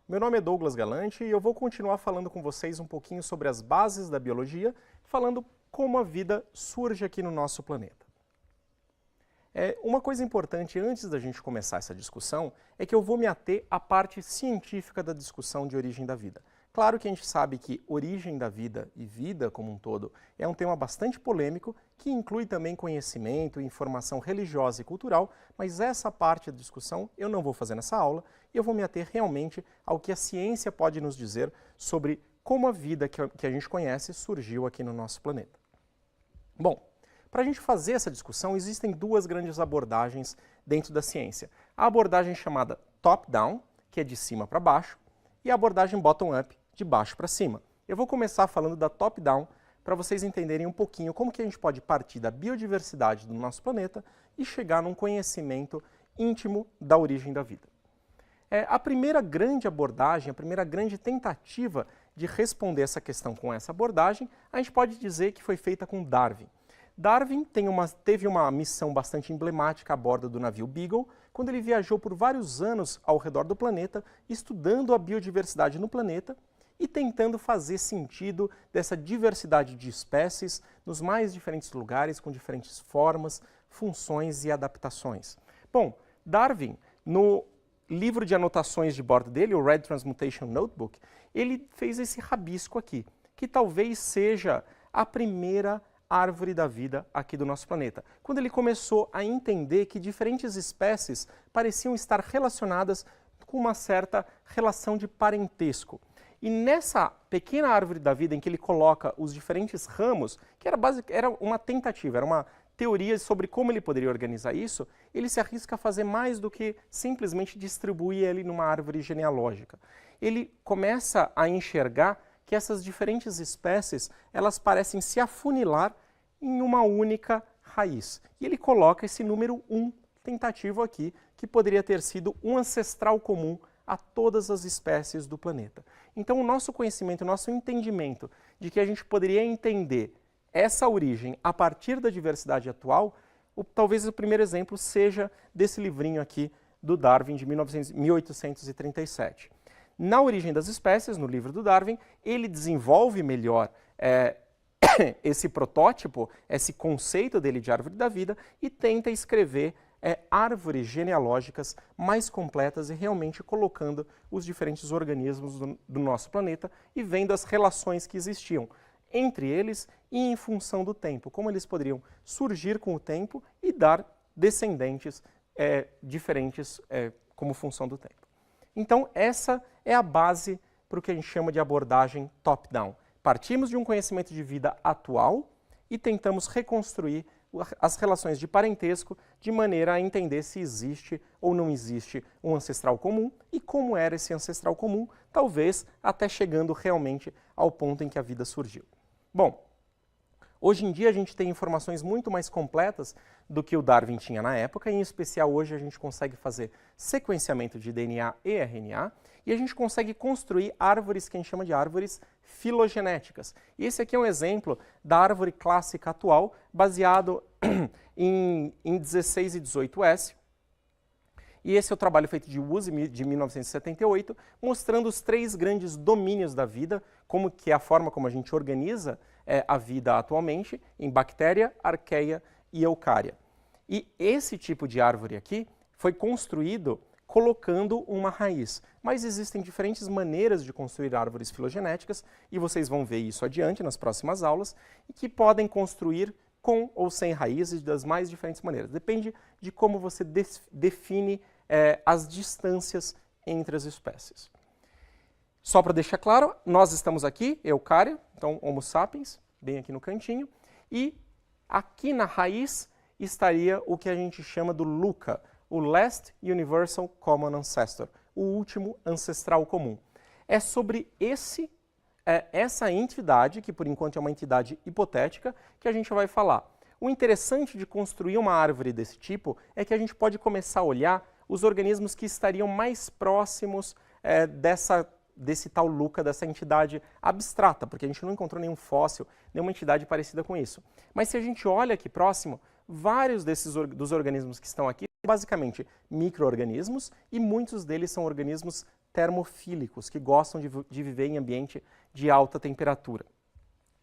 Meu nome é Douglas Galante e eu vou continuar falando com vocês um pouquinho sobre as bases da biologia, falando como a vida surge aqui no nosso planeta. Uma coisa importante antes da gente começar essa discussão é que eu vou me ater à parte científica da discussão de origem da vida. Claro que a gente sabe que origem da vida e vida como um todo é um tema bastante polêmico que inclui também conhecimento e informação religiosa e cultural, mas essa parte da discussão eu não vou fazer nessa aula e eu vou me ater realmente ao que a ciência pode nos dizer sobre como a vida que a gente conhece surgiu aqui no nosso planeta. Bom, para a gente fazer essa discussão, existem duas grandes abordagens dentro da ciência. A abordagem chamada top-down, que é de cima para baixo, e a abordagem bottom-up, de baixo para cima. Eu vou começar falando da top-down para vocês entenderem um pouquinho como que a gente pode partir da biodiversidade do nosso planeta e chegar num conhecimento íntimo da origem da vida. A primeira grande abordagem, a primeira grande tentativa de responder essa questão com essa abordagem, a gente pode dizer que foi feita com Darwin. Darwin teve uma missão bastante emblemática a bordo do navio Beagle, quando ele viajou por vários anos ao redor do planeta, estudando a biodiversidade no planeta e tentando fazer sentido dessa diversidade de espécies nos mais diferentes lugares, com diferentes formas, funções e adaptações. Bom, Darwin, no livro de anotações de bordo dele, o Red Transmutation Notebook, ele fez esse rabisco aqui, que talvez seja a primeira árvore da vida aqui do nosso planeta, quando ele começou a entender que diferentes espécies pareciam estar relacionadas com uma certa relação de parentesco. E nessa pequena árvore da vida em que ele coloca os diferentes ramos, que era uma tentativa, era uma teoria sobre como ele poderia organizar isso, ele se arrisca a fazer mais do que simplesmente distribuir ele numa árvore genealógica. Ele começa a enxergar que essas diferentes espécies, elas parecem se afunilar em uma única raiz. E ele coloca esse número 1 tentativo aqui, que poderia ter sido um ancestral comum a todas as espécies do planeta. Então o nosso conhecimento, o nosso entendimento de que a gente poderia entender essa origem a partir da diversidade atual, talvez o primeiro exemplo seja desse livrinho aqui do Darwin de 1837. Na Origem das Espécies, no livro do Darwin, ele desenvolve melhor esse protótipo, esse conceito dele de árvore da vida e tenta escrever árvores genealógicas mais completas e realmente colocando os diferentes organismos do nosso planeta e vendo as relações que existiam entre eles e em função do tempo, como eles poderiam surgir com o tempo e dar descendentes diferentes como função do tempo. Então, essa é a base para o que a gente chama de abordagem top-down. Partimos de um conhecimento de vida atual e tentamos reconstruir as relações de parentesco de maneira a entender se existe ou não existe um ancestral comum e como era esse ancestral comum, talvez até chegando realmente ao ponto em que a vida surgiu. Bom, hoje em dia a gente tem informações muito mais completas do que o Darwin tinha na época, em especial hoje a gente consegue fazer sequenciamento de DNA e RNA e a gente consegue construir árvores que a gente chama de árvores filogenéticas. E esse aqui é um exemplo da árvore clássica atual, baseado em 16 e 18S. E esse é o trabalho feito de Woose, de 1978, mostrando os 3 grandes domínios da vida, como que é a forma como a gente organiza a vida atualmente, em bactéria, arqueia e eucária. E esse tipo de árvore aqui foi construído colocando uma raiz. Mas existem diferentes maneiras de construir árvores filogenéticas, e vocês vão ver isso adiante nas próximas aulas, e que podem construir com ou sem raízes das mais diferentes maneiras. Depende de como você define as distâncias entre as espécies. Só para deixar claro, nós estamos aqui, eucária, então Homo sapiens, bem aqui no cantinho, e aqui na raiz estaria o que a gente chama do LUCA, o Last Universal Common Ancestor, o último ancestral comum. É sobre essa entidade, que por enquanto é uma entidade hipotética, que a gente vai falar. O interessante de construir uma árvore desse tipo é que a gente pode começar a olhar os organismos que estariam mais próximos desse tal LUCA, dessa entidade abstrata, porque a gente não encontrou nenhum fóssil, nenhuma entidade parecida com isso. Mas se a gente olha aqui próximo, vários dos organismos que estão aqui são basicamente micro-organismos e muitos deles são organismos termofílicos, que gostam de viver em ambiente de alta temperatura.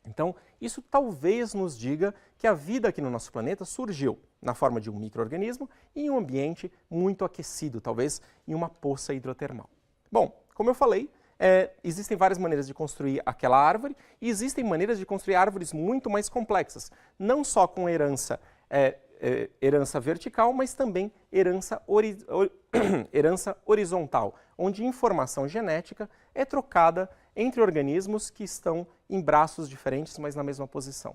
Então, isso talvez nos diga que a vida aqui no nosso planeta surgiu na forma de um micro-organismo em um ambiente muito aquecido, talvez em uma poça hidrotermal. Bom, como eu falei, existem várias maneiras de construir aquela árvore e existem maneiras de construir árvores muito mais complexas, não só com herança vertical, mas também herança horizontal, onde informação genética é trocada entre organismos que estão em braços diferentes, mas na mesma posição.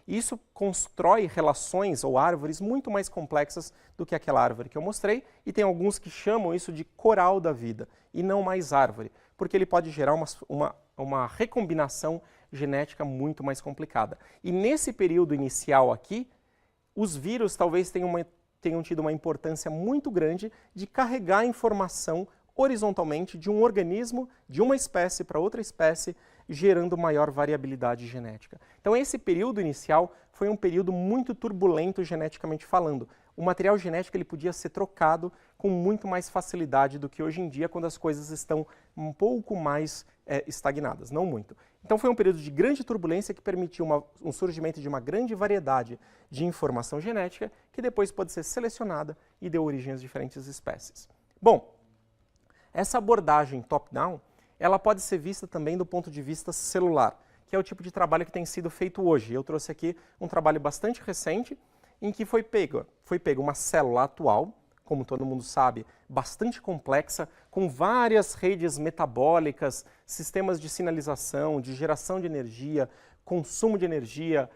Isso constrói relações ou árvores muito mais complexas do que aquela árvore que eu mostrei, e tem alguns que chamam isso de coral da vida, e não mais árvore, porque ele pode gerar uma recombinação genética muito mais complicada. E nesse período inicial aqui, os vírus talvez tenham tido uma importância muito grande de carregar informação horizontalmente de um organismo, de uma espécie para outra espécie, gerando maior variabilidade genética. Então esse período inicial foi um período muito turbulento geneticamente falando. O material genético ele podia ser trocado com muito mais facilidade do que hoje em dia, quando as coisas estão um pouco mais estagnadas, não muito. Então foi um período de grande turbulência que permitiu um surgimento de uma grande variedade de informação genética que depois pode ser selecionada e deu origem às diferentes espécies. Bom, essa abordagem top-down, ela pode ser vista também do ponto de vista celular, que é o tipo de trabalho que tem sido feito hoje. Eu trouxe aqui um trabalho bastante recente, em que foi pego uma célula atual, como todo mundo sabe, bastante complexa, com várias redes metabólicas, sistemas de sinalização, de geração de energia, consumo de energia,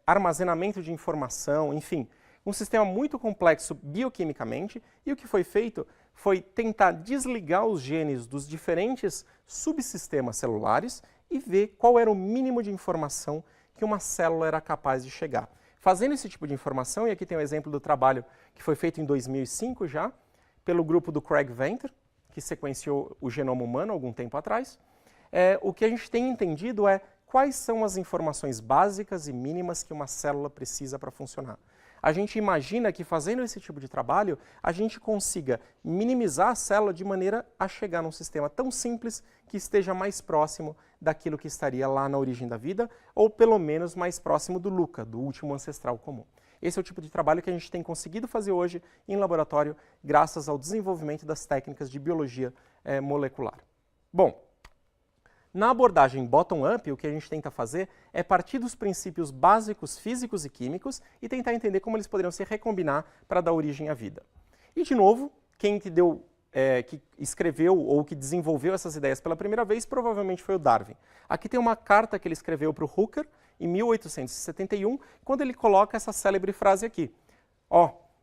armazenamento de informação, enfim, um sistema muito complexo bioquimicamente, e o que foi feito foi tentar desligar os genes dos diferentes subsistemas celulares e ver qual era o mínimo de informação que uma célula era capaz de chegar. Fazendo esse tipo de informação, e aqui tem o exemplo do trabalho que foi feito em 2005 já, pelo grupo do Craig Venter, que sequenciou o genoma humano algum tempo atrás, o que a gente tem entendido é quais são as informações básicas e mínimas que uma célula precisa para funcionar. A gente imagina que fazendo esse tipo de trabalho, a gente consiga minimizar a célula de maneira a chegar num sistema tão simples que esteja mais próximo daquilo que estaria lá na origem da vida, ou pelo menos mais próximo do LUCA, do último ancestral comum. Esse é o tipo de trabalho que a gente tem conseguido fazer hoje em laboratório, graças ao desenvolvimento das técnicas de biologia molecular. Bom, na abordagem bottom-up, o que a gente tenta fazer é partir dos princípios básicos físicos e químicos e tentar entender como eles poderiam se recombinar para dar origem à vida. E, de novo, quem que escreveu ou que desenvolveu essas ideias pela primeira vez provavelmente foi o Darwin. Aqui tem uma carta que ele escreveu para o Hooker em 1871, quando ele coloca essa célebre frase aqui.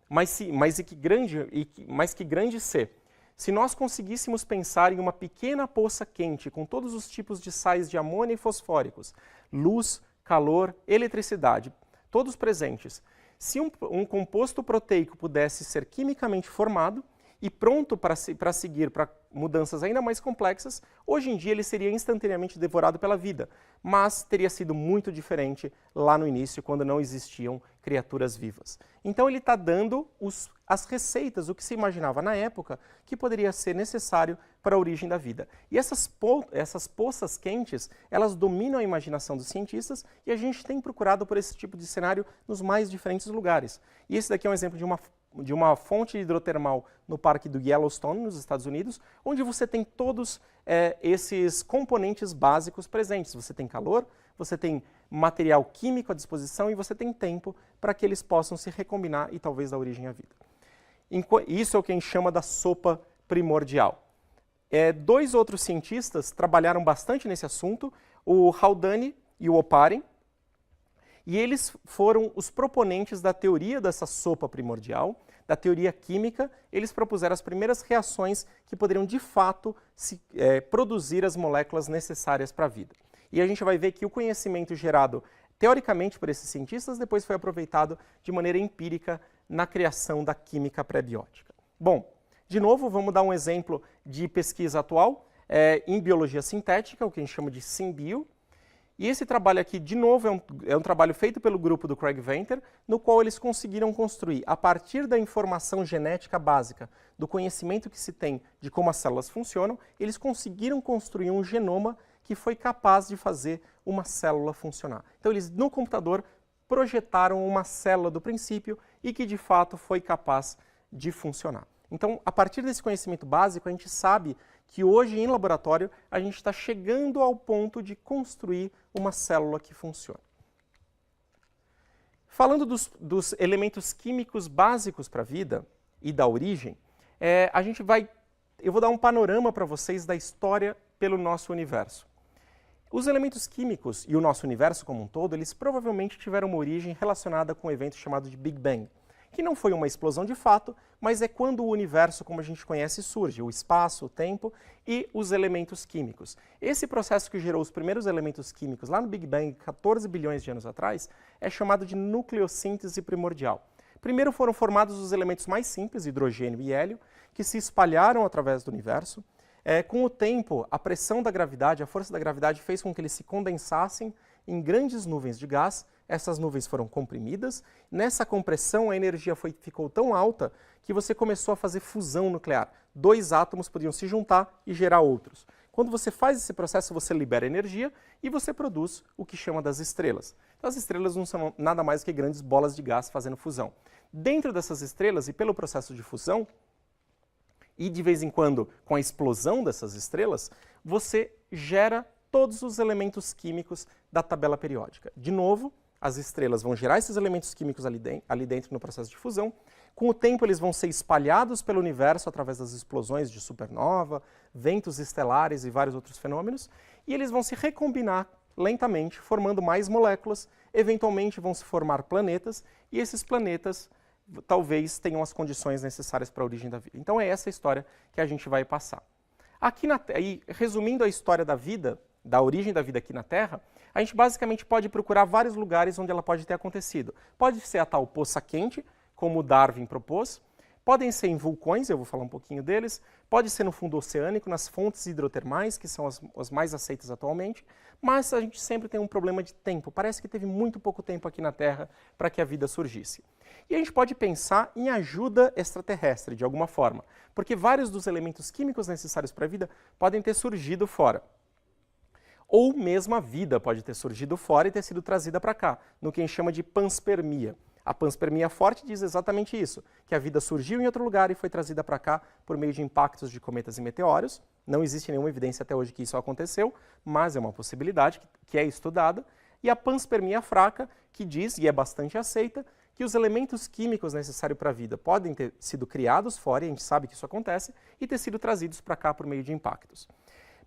Mas que grande ser. Se nós conseguíssemos pensar em uma pequena poça quente com todos os tipos de sais de amônia e fosfóricos, luz, calor, eletricidade, todos presentes, se um composto proteico pudesse ser quimicamente formado e pronto para seguir para mudanças ainda mais complexas, hoje em dia ele seria instantaneamente devorado pela vida, mas teria sido muito diferente lá no início, quando não existiam criaturas vivas. Então ele está dando as receitas, o que se imaginava na época que poderia ser necessário para a origem da vida. E essas poças quentes, elas dominam a imaginação dos cientistas e a gente tem procurado por esse tipo de cenário nos mais diferentes lugares. E esse daqui é um exemplo de uma fonte hidrotermal no Parque do Yellowstone, nos Estados Unidos, onde você tem todos esses componentes básicos presentes. Você tem calor, você tem material químico à disposição e você tem tempo para que eles possam se recombinar e talvez dar origem à vida. Isso é o que a gente chama da sopa primordial. Dois outros cientistas trabalharam bastante nesse assunto, o Haldane e o Oparin, e eles foram os proponentes da teoria dessa sopa primordial, da teoria química. Eles propuseram as primeiras reações que poderiam, de fato, produzir as moléculas necessárias para a vida. E a gente vai ver que o conhecimento gerado, teoricamente, por esses cientistas, depois foi aproveitado de maneira empírica na criação da química pré-biótica. Bom, de novo, vamos dar um exemplo de pesquisa atual em biologia sintética, o que a gente chama de SynBio. E esse trabalho aqui, de novo, é um trabalho feito pelo grupo do Craig Venter, no qual eles conseguiram construir, a partir da informação genética básica, do conhecimento que se tem de como as células funcionam, eles conseguiram construir um genoma que foi capaz de fazer uma célula funcionar. Então, eles, no computador, projetaram uma célula do princípio e que, de fato, foi capaz de funcionar. Então, a partir desse conhecimento básico, a gente sabe que hoje, em laboratório, a gente está chegando ao ponto de construir uma célula que funcione. Falando dos elementos químicos básicos para a vida e da origem, eu vou dar um panorama para vocês da história pelo nosso universo. Os elementos químicos e o nosso universo como um todo, eles provavelmente tiveram uma origem relacionada com um evento chamado de Big Bang, que não foi uma explosão de fato, mas é quando o universo, como a gente conhece, surge, o espaço, o tempo e os elementos químicos. Esse processo que gerou os primeiros elementos químicos lá no Big Bang, 14 bilhões de anos atrás, é chamado de nucleossíntese primordial. Primeiro foram formados os elementos mais simples, hidrogênio e hélio, que se espalharam através do universo. Com o tempo, a pressão da gravidade, a força da gravidade fez com que eles se condensassem em grandes nuvens de gás. Essas nuvens foram comprimidas. Nessa compressão, a energia ficou tão alta que você começou a fazer fusão nuclear. Dois átomos podiam se juntar e gerar outros. Quando você faz esse processo, você libera energia e você produz o que chama das estrelas. Então, as estrelas não são nada mais que grandes bolas de gás fazendo fusão. Dentro dessas estrelas, e pelo processo de fusão, e de vez em quando com a explosão dessas estrelas, você gera todos os elementos químicos da tabela periódica. De novo, as estrelas vão gerar esses elementos químicos ali dentro no processo de fusão. Com o tempo, eles vão ser espalhados pelo universo através das explosões de supernova, ventos estelares e vários outros fenômenos, e eles vão se recombinar lentamente, formando mais moléculas, eventualmente vão se formar planetas, e esses planetas talvez tenham as condições necessárias para a origem da vida. Então é essa a história que a gente vai passar. Aqui resumindo a história da vida, da origem da vida aqui na Terra, a gente basicamente pode procurar vários lugares onde ela pode ter acontecido. Pode ser a tal poça quente, como Darwin propôs, podem ser em vulcões, eu vou falar um pouquinho deles, pode ser no fundo oceânico, nas fontes hidrotermais, que são as mais aceitas atualmente, mas a gente sempre tem um problema de tempo. Parece que teve muito pouco tempo aqui na Terra para que a vida surgisse. E a gente pode pensar em ajuda extraterrestre, de alguma forma, porque vários dos elementos químicos necessários para a vida podem ter surgido fora. Ou mesmo a vida pode ter surgido fora e ter sido trazida para cá, no que a gente chama de panspermia. A panspermia forte diz exatamente isso, que a vida surgiu em outro lugar e foi trazida para cá por meio de impactos de cometas e meteoros. Não existe nenhuma evidência até hoje que isso aconteceu, mas é uma possibilidade que é estudada. E a panspermia fraca, que diz, e é bastante aceita, que os elementos químicos necessários para a vida podem ter sido criados fora, e a gente sabe que isso acontece, e ter sido trazidos para cá por meio de impactos.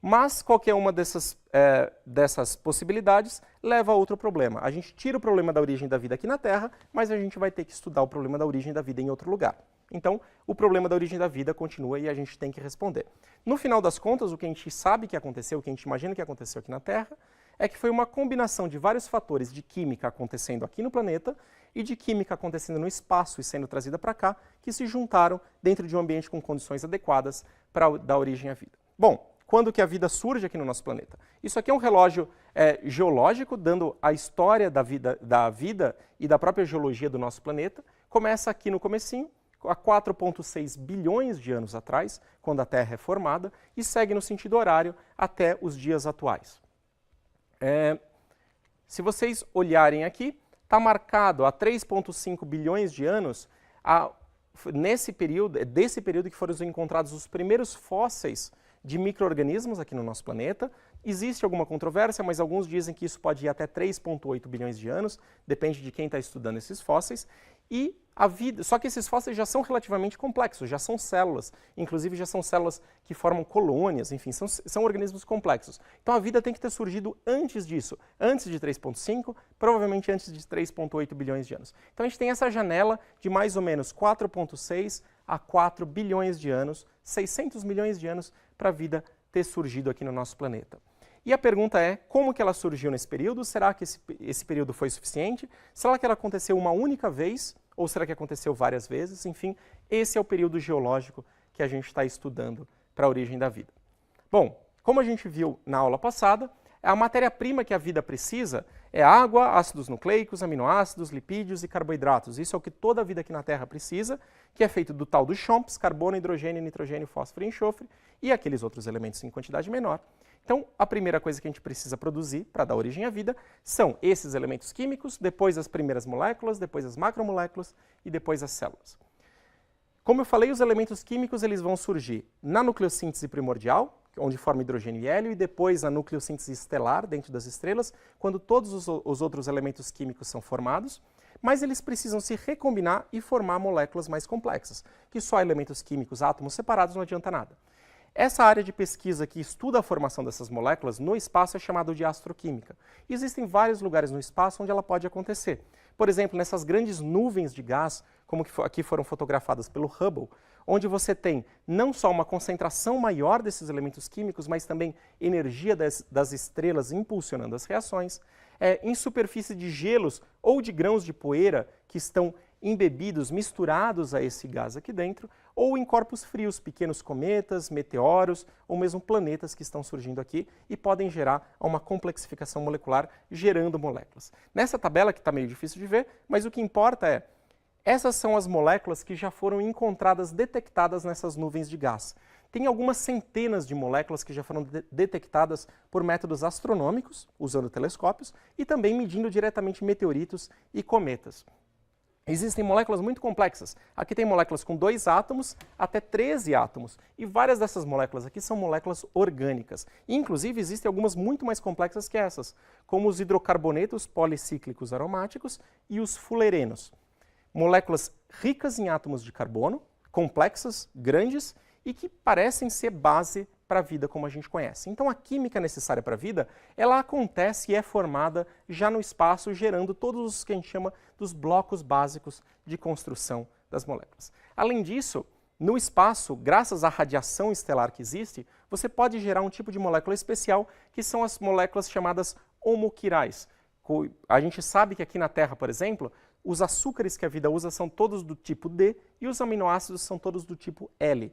Mas qualquer uma dessas possibilidades leva a outro problema. A gente tira o problema da origem da vida aqui na Terra, mas a gente vai ter que estudar o problema da origem da vida em outro lugar. Então, o problema da origem da vida continua e a gente tem que responder. No final das contas, o que a gente sabe que aconteceu, o que a gente imagina que aconteceu aqui na Terra, é que foi uma combinação de vários fatores de química acontecendo aqui no planeta e de química acontecendo no espaço e sendo trazida para cá, que se juntaram dentro de um ambiente com condições adequadas para dar origem à vida. Bom, quando que a vida surge aqui no nosso planeta? Isso aqui é um relógio geológico, dando a história da vida e da própria geologia do nosso planeta. Começa aqui no comecinho, há 4,6 bilhões de anos atrás, quando a Terra é formada, e segue no sentido horário até os dias atuais. Se vocês olharem aqui, está marcado há 3,5 bilhões de anos, desse período que foram encontrados os primeiros fósseis de micro-organismos aqui no nosso planeta. Existe alguma controvérsia, mas alguns dizem que isso pode ir até 3,8 bilhões de anos, depende de quem está estudando esses fósseis. E a vida, só que esses fósseis já são relativamente complexos, já são células, inclusive já são células que formam colônias, enfim, são organismos complexos. Então a vida tem que ter surgido antes disso, antes de 3,5, provavelmente antes de 3,8 bilhões de anos. Então a gente tem essa janela de mais ou menos 4,6 a 4 bilhões de anos, 600 milhões de anos para a vida ter surgido aqui no nosso planeta. E a pergunta é, como que ela surgiu nesse período? Será que esse período foi suficiente? Será que ela aconteceu uma única vez? Ou será que aconteceu várias vezes? Enfim, esse é o período geológico que a gente está estudando para a origem da vida. Bom, como a gente viu na aula passada, A matéria-prima que a vida precisa é água, ácidos nucleicos, aminoácidos, lipídios e carboidratos. Isso é o que toda a vida aqui na Terra precisa, que é feito do tal dos CHOMPs, carbono, hidrogênio, nitrogênio, fósforo e enxofre, e aqueles outros elementos em quantidade menor. Então, a primeira coisa que a gente precisa produzir para dar origem à vida são esses elementos químicos, depois as primeiras moléculas, depois as macromoléculas e depois as células. Como eu falei, os elementos químicos eles vão surgir na nucleossíntese primordial, onde forma hidrogênio e hélio, e depois na nucleossíntese estelar, dentro das estrelas, quando todos os outros elementos químicos são formados, mas eles precisam se recombinar e formar moléculas mais complexas, que só elementos químicos, átomos separados, não adianta nada. Essa área de pesquisa que estuda a formação dessas moléculas no espaço é chamada de astroquímica. E existem vários lugares no espaço onde ela pode acontecer. Por exemplo, nessas grandes nuvens de gás, como que aqui foram fotografadas pelo Hubble, onde você tem não só uma concentração maior desses elementos químicos, mas também energia das estrelas impulsionando as reações, em superfície de gelos ou de grãos de poeira que estão embebidos, misturados a esse gás aqui dentro, ou em corpos frios, pequenos cometas, meteoros ou mesmo planetas que estão surgindo aqui e podem gerar uma complexificação molecular, gerando moléculas. Nessa tabela, que está meio difícil de ver, mas o que importa é, essas são as moléculas que já foram encontradas, detectadas nessas nuvens de gás. Tem algumas centenas de moléculas que já foram detectadas por métodos astronômicos, usando telescópios, e também medindo diretamente meteoritos e cometas. Existem moléculas muito complexas. Aqui tem moléculas com 2 átomos até 13 átomos. E várias dessas moléculas aqui são moléculas orgânicas. E, inclusive, existem algumas muito mais complexas que essas, como os hidrocarbonetos policíclicos aromáticos e os fulerenos. Moléculas ricas em átomos de carbono, complexas, grandes e que parecem ser base para a vida como a gente conhece. Então a química necessária para a vida, ela acontece e é formada já no espaço, gerando todos os que a gente chama dos blocos básicos de construção das moléculas. Além disso, no espaço, graças à radiação estelar que existe, você pode gerar um tipo de molécula especial, que são as moléculas chamadas homoquirais. A gente sabe que aqui na Terra, por exemplo, os açúcares que a vida usa são todos do tipo D e os aminoácidos são todos do tipo L.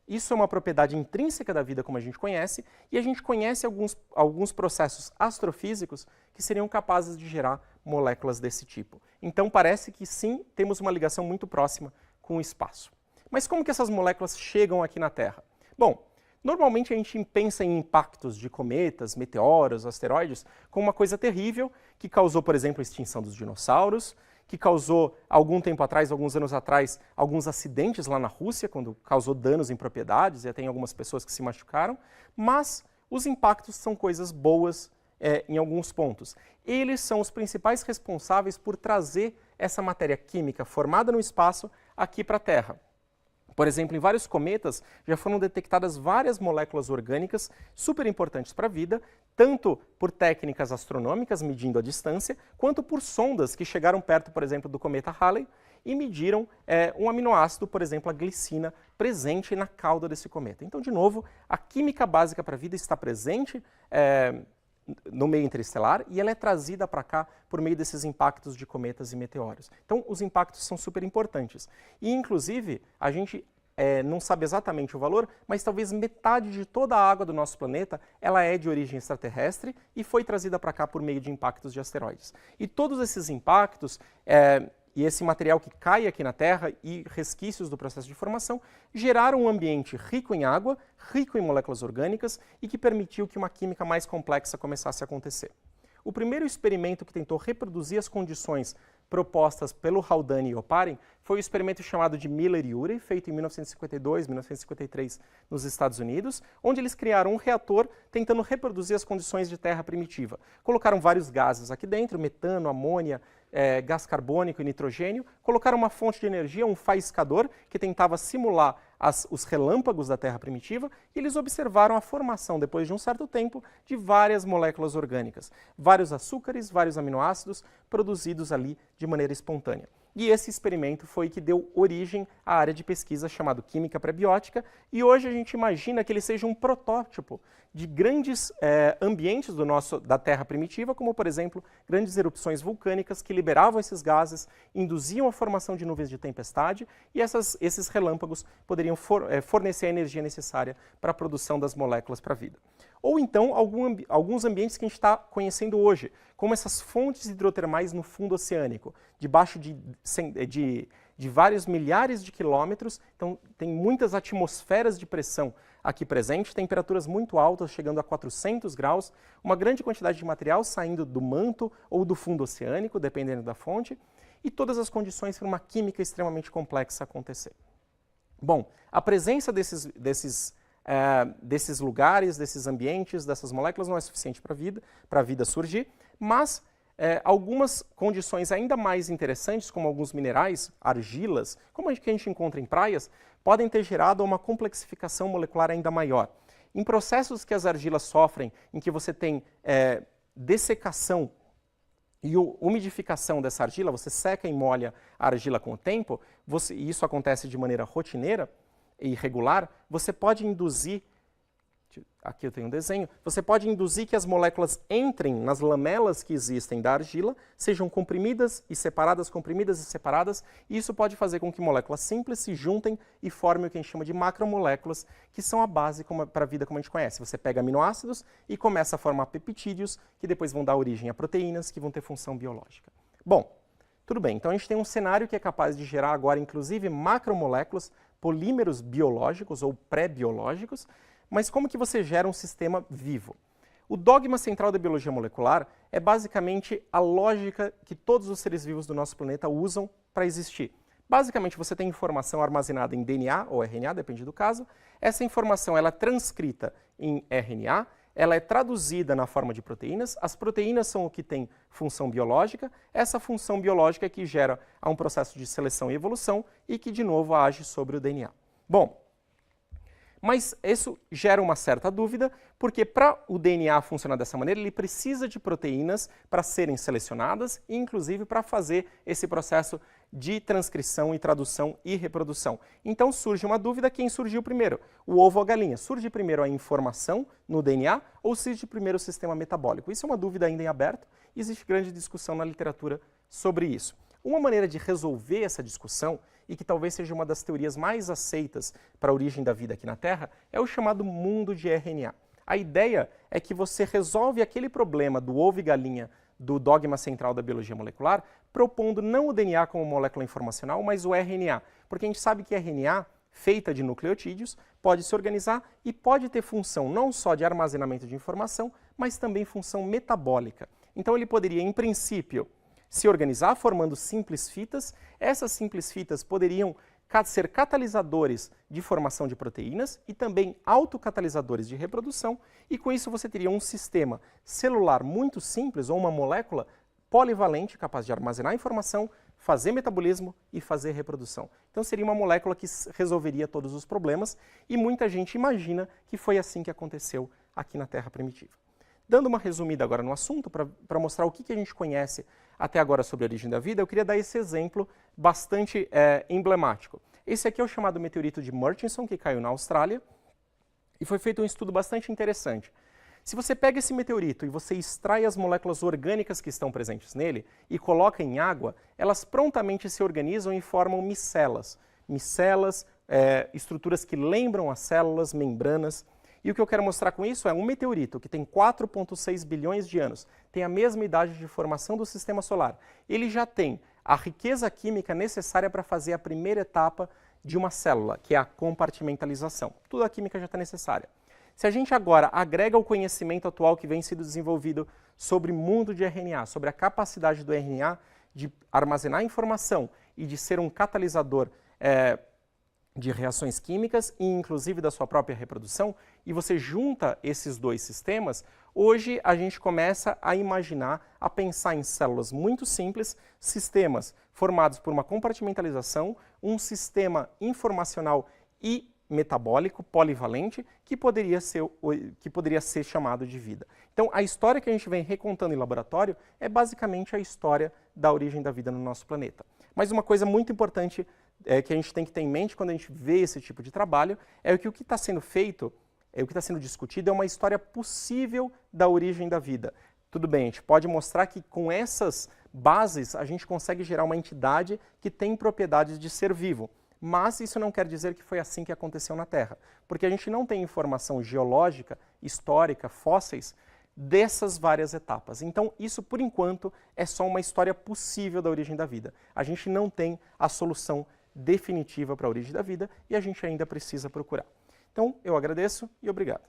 Isso é uma propriedade intrínseca da vida como a gente conhece, e a gente conhece alguns processos astrofísicos que seriam capazes de gerar moléculas desse tipo. Então parece que sim, temos uma ligação muito próxima com o espaço. Mas como que essas moléculas chegam aqui na Terra? Bom, normalmente a gente pensa em impactos de cometas, meteoros, asteroides, como uma coisa terrível que causou, por exemplo, a extinção dos dinossauros, que causou, algum tempo atrás, alguns anos atrás, alguns acidentes lá na Rússia, quando causou danos em propriedades, e até em algumas pessoas que se machucaram, mas os impactos são coisas boas em alguns pontos. Eles são os principais responsáveis por trazer essa matéria química formada no espaço aqui para a Terra. Por exemplo, em vários cometas já foram detectadas várias moléculas orgânicas super importantes para a vida, tanto por técnicas astronômicas, medindo a distância, quanto por sondas que chegaram perto, por exemplo, do cometa Halley e mediram um aminoácido, por exemplo, a glicina, presente na cauda desse cometa. Então, de novo, a química básica para a vida está presente no meio interestelar e ela é trazida para cá por meio desses impactos de cometas e meteoros. Então, os impactos são super importantes. E, inclusive, a gente não sabe exatamente o valor, mas talvez metade de toda a água do nosso planeta ela é de origem extraterrestre e foi trazida para cá por meio de impactos de asteroides. E todos esses impactos e esse material que cai aqui na Terra e resquícios do processo de formação geraram um ambiente rico em água, rico em moléculas orgânicas e que permitiu que uma química mais complexa começasse a acontecer. O primeiro experimento que tentou reproduzir as condições propostas pelo Haldane e Oparin foi o experimento chamado de Miller e Urey, feito em 1952, 1953 nos Estados Unidos, onde eles criaram um reator tentando reproduzir as condições de terra primitiva. Colocaram vários gases aqui dentro, metano, amônia, gás carbônico e nitrogênio, colocaram uma fonte de energia, um faiscador, que tentava simular os relâmpagos da Terra primitiva, e eles observaram a formação, depois de um certo tempo, de várias moléculas orgânicas, vários açúcares, vários aminoácidos, produzidos ali de maneira espontânea. E esse experimento foi que deu origem à área de pesquisa chamada Química Prebiótica, e hoje a gente imagina que ele seja um protótipo de grandes ambientes da Terra primitiva, como, por exemplo, grandes erupções vulcânicas que liberavam esses gases, induziam a formação de nuvens de tempestade, e esses relâmpagos poderiam fornecer a energia necessária para a produção das moléculas para a vida. ou então alguns ambientes que a gente está conhecendo hoje, como essas fontes hidrotermais no fundo oceânico, debaixo de vários milhares de quilômetros. Então tem muitas atmosferas de pressão aqui presente, temperaturas muito altas, chegando a 400 graus, uma grande quantidade de material saindo do manto ou do fundo oceânico, dependendo da fonte, e todas as condições para uma química extremamente complexa acontecer. Bom, a presença desses lugares, desses ambientes, dessas moléculas não é suficiente para a vida surgir, mas algumas condições ainda mais interessantes, como alguns minerais, argilas, como a gente encontra em praias, podem ter gerado uma complexificação molecular ainda maior. Em processos que as argilas sofrem, em que você tem dessecação e umidificação dessa argila, você seca e molha a argila com o tempo, e isso acontece de maneira rotineira e regular, você pode induzir, aqui eu tenho um desenho, você pode induzir que as moléculas entrem nas lamelas que existem da argila, sejam comprimidas e separadas, e isso pode fazer com que moléculas simples se juntem e formem o que a gente chama de macromoléculas, que são a base para a vida como a gente conhece. Você pega aminoácidos e começa a formar peptídeos, que depois vão dar origem a proteínas, que vão ter função biológica. Bom, tudo bem, então a gente tem um cenário que é capaz de gerar agora, inclusive, macromoléculas, polímeros biológicos ou pré-biológicos, mas como que você gera um sistema vivo? O dogma central da biologia molecular é basicamente a lógica que todos os seres vivos do nosso planeta usam para existir. Basicamente, você tem informação armazenada em DNA ou RNA, depende do caso. Essa informação ela é transcrita em RNA, ela é traduzida na forma de proteínas. As proteínas são o que tem função biológica. Essa função biológica é que gera um processo de seleção e evolução e que, de novo, age sobre o DNA. Bom, mas isso gera uma certa dúvida, porque para o DNA funcionar dessa maneira, ele precisa de proteínas para serem selecionadas e, inclusive, para fazer esse processo de transcrição e tradução e reprodução. Então surge uma dúvida: quem surgiu primeiro? O ovo ou a galinha? Surge primeiro a informação no DNA ou surge primeiro o sistema metabólico? Isso é uma dúvida ainda em aberto e existe grande discussão na literatura sobre isso. Uma maneira de resolver essa discussão, e que talvez seja uma das teorias mais aceitas para a origem da vida aqui na Terra, é o chamado mundo de RNA. A ideia é que você resolve aquele problema do ovo e galinha do dogma central da biologia molecular, propondo não o DNA como molécula informacional, mas o RNA. Porque a gente sabe que RNA, feita de nucleotídeos, pode se organizar e pode ter função não só de armazenamento de informação, mas também função metabólica. Então ele poderia, em princípio, se organizar formando simples fitas. Essas simples fitas poderiam ser catalisadores de formação de proteínas e também autocatalisadores de reprodução, e com isso você teria um sistema celular muito simples, ou uma molécula polivalente capaz de armazenar informação, fazer metabolismo e fazer reprodução. Então seria uma molécula que resolveria todos os problemas, e muita gente imagina que foi assim que aconteceu aqui na Terra primitiva. Dando uma resumida agora no assunto, para mostrar o que a gente conhece até agora sobre a origem da vida, eu queria dar esse exemplo bastante emblemático. Esse aqui é o chamado meteorito de Murchison, que caiu na Austrália, e foi feito um estudo bastante interessante. Se você pega esse meteorito e você extrai as moléculas orgânicas que estão presentes nele e coloca em água, elas prontamente se organizam e formam micelas. Micelas, estruturas que lembram as células, membranas. E o que eu quero mostrar com isso é um meteorito que tem 4,6 bilhões de anos, tem a mesma idade de formação do sistema solar. Ele já tem a riqueza química necessária para fazer a primeira etapa de uma célula, que é a compartimentalização. Toda a química já está necessária. Se a gente agora agrega o conhecimento atual que vem sendo desenvolvido sobre o mundo de RNA, sobre a capacidade do RNA de armazenar informação e de ser um catalisador de reações químicas e inclusive da sua própria reprodução, e você junta esses dois sistemas, hoje a gente começa a imaginar, a pensar em células muito simples, sistemas formados por uma compartimentalização, um sistema informacional e metabólico polivalente que poderia ser chamado de vida. Então, a história que a gente vem recontando em laboratório é basicamente a história da origem da vida no nosso planeta. Mas uma coisa muito importante que a gente tem que ter em mente quando a gente vê esse tipo de trabalho é que o que está sendo feito, o que está sendo discutido é uma história possível da origem da vida. Tudo bem, a gente pode mostrar que com essas bases a gente consegue gerar uma entidade que tem propriedades de ser vivo, Mas isso não quer dizer que foi assim que aconteceu na Terra, porque a gente não tem informação geológica, histórica, fósseis, dessas várias etapas. Então, isso, por enquanto, é só uma história possível da origem da vida. A gente não tem a solução definitiva para a origem da vida e a gente ainda precisa procurar. Então, eu agradeço e obrigado.